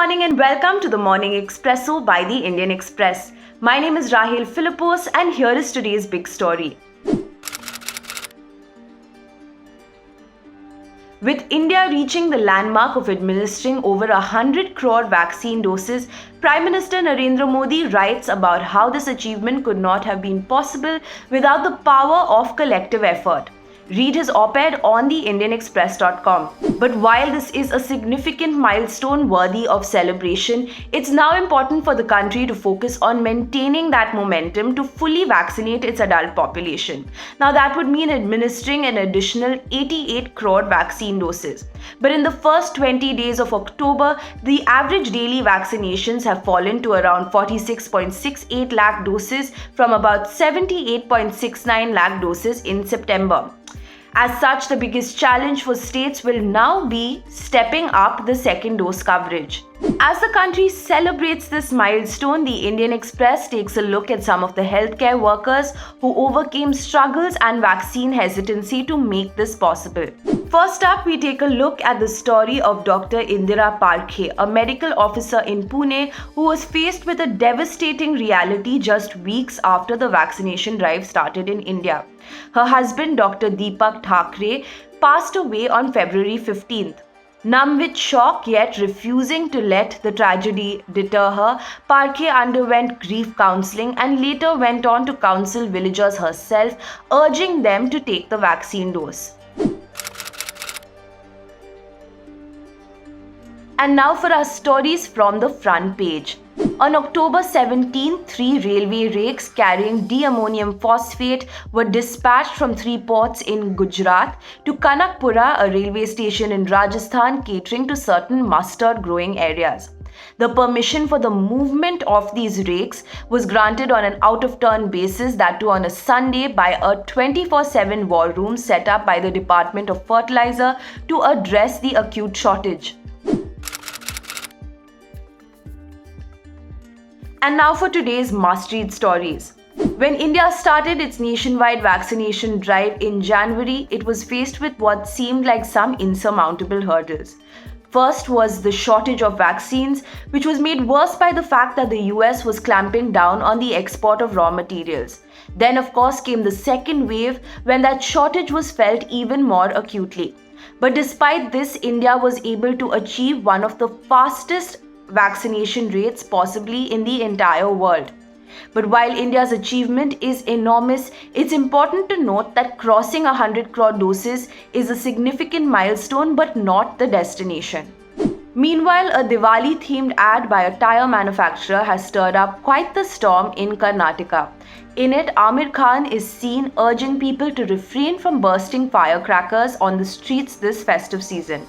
morning and welcome to the Morning Expresso by the Indian Express. My name is Rahil Philippos and here is today's big story. With India reaching the landmark of administering over 100 crore vaccine doses, Prime Minister Narendra Modi writes about how this achievement could not have been possible without the power of collective effort. Read his op-ed on the IndianExpress.com. But while this is a significant milestone worthy of celebration, it's now important for the country to focus on maintaining that momentum to fully vaccinate its adult population. Now that would mean administering an additional 88 crore vaccine doses. But in the first 20 days of October, the average daily vaccinations have fallen to around 46.68 lakh doses from about 78.69 lakh doses in September. As such, the biggest challenge for states will now be stepping up the second dose coverage. As the country celebrates this milestone, the Indian Express takes a look at some of the healthcare workers who overcame struggles and vaccine hesitancy to make this possible. First up, we take a look at the story of Dr. Indira Parkhe, a medical officer in Pune who was faced with a devastating reality just weeks after the vaccination drive started in India. Her husband, Dr. Deepak Thackeray, passed away on February 15th. Numb with shock yet refusing to let the tragedy deter her, Parkhe underwent grief counseling and later went on to counsel villagers herself, urging them to take the vaccine dose. And now for our stories from the front page. On October 17, 3 railway rakes carrying diammonium phosphate were dispatched from 3 ports in Gujarat to Kanakpura, a railway station in Rajasthan catering to certain mustard growing areas. The permission for the movement of these rakes was granted on an out-of-turn basis, that too on a Sunday, by a 24/7 war room set up by the Department of Fertilizer to address the acute shortage. And now for today's must-read stories. When India started its nationwide vaccination drive in January, it was faced with what seemed like some insurmountable hurdles. First was the shortage of vaccines, which was made worse by the fact that the US was clamping down on the export of raw materials. Then, of course, came the second wave when that shortage was felt even more acutely. But despite this, India was able to achieve one of the fastest vaccination rates possibly in the entire world. But while India's achievement is enormous, it's important to note that crossing 100 crore doses is a significant milestone but not the destination. Meanwhile, a Diwali-themed ad by a tyre manufacturer has stirred up quite the storm in Karnataka. In it, Aamir Khan is seen urging people to refrain from bursting firecrackers on the streets this festive season.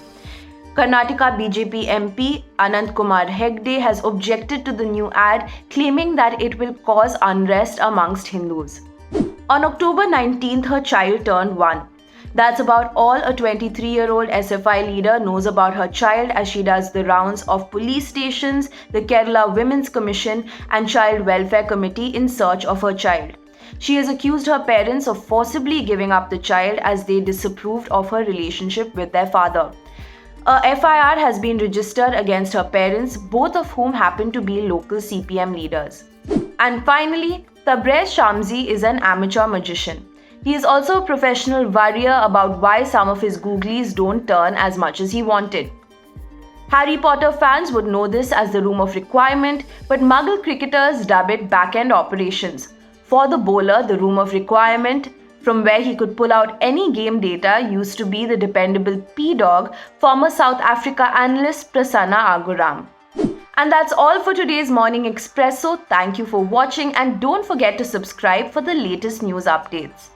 Karnataka BJP MP Anant Kumar Hegde has objected to the new ad, claiming that it will cause unrest amongst Hindus. On October 19th, her child turned 1. That's about all a 23-year-old SFI leader knows about her child, as she does the rounds of police stations, the Kerala Women's Commission and Child Welfare Committee in search of her child. She has accused her parents of forcibly giving up the child as they disapproved of her relationship with their father. A FIR has been registered against her parents, both of whom happen to be local CPM leaders. And finally, Tabrez Shamsi is an amateur magician. He is also a professional worrier about why some of his googlies don't turn as much as he wanted. Harry Potter fans would know this as the Room of Requirement, but Muggle cricketers dub it Back-End Operations. For the bowler, the Room of Requirement, from where he could pull out any game data, used to be the dependable P-Dog, former South Africa analyst Prasanna Aguram. And that's all for today's Morning Expresso. Thank you for watching and don't forget to subscribe for the latest news updates.